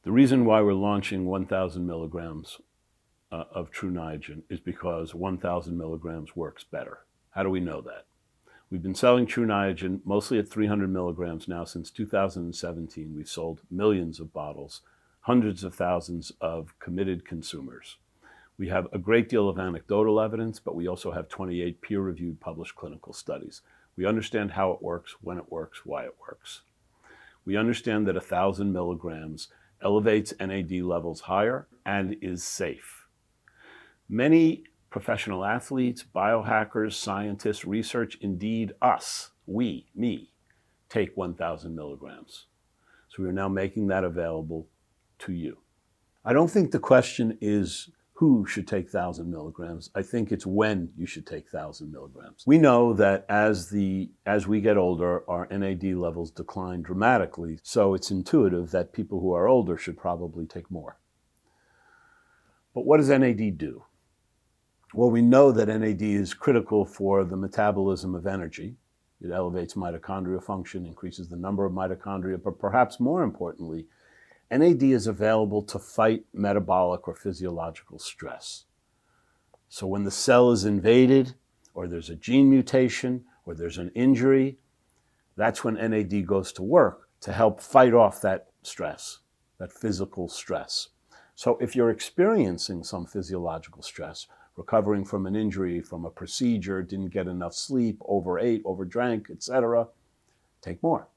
The reason why we're launching 1,000 milligrams of Tru Niagen is because 1,000 milligrams works better. How do we know that? We've been selling Tru Niagen mostly at 300 milligrams now since 2017. We've sold millions of bottles, hundreds of thousands of committed consumers. We have a great deal of anecdotal evidence, but we also have 28 peer-reviewed published clinical studies. We understand how it works, when it works, why it works. We understand that 1,000 milligrams elevates NAD levels higher and is safe. Many professional athletes, biohackers, scientists, research, indeed us, me, take 1,000 milligrams. So we are now making that available to you. I don't think the question is who should take 1,000 milligrams. I think it's when you should take 1,000 milligrams. We know that as we get older, our NAD levels decline dramatically, so it's intuitive that people who are older should probably take more. But what does NAD do? Well, we know that NAD is critical for the metabolism of energy. It elevates mitochondrial function, increases the number of mitochondria, but perhaps more importantly, NAD is available to fight metabolic or physiological stress. So when the cell is invaded, or there's a gene mutation, or there's an injury, that's when NAD goes to work to help fight off that stress, that physical stress. So if you're experiencing some physiological stress, recovering from an injury, from a procedure, didn't get enough sleep, overate, overdrank, etc., take more.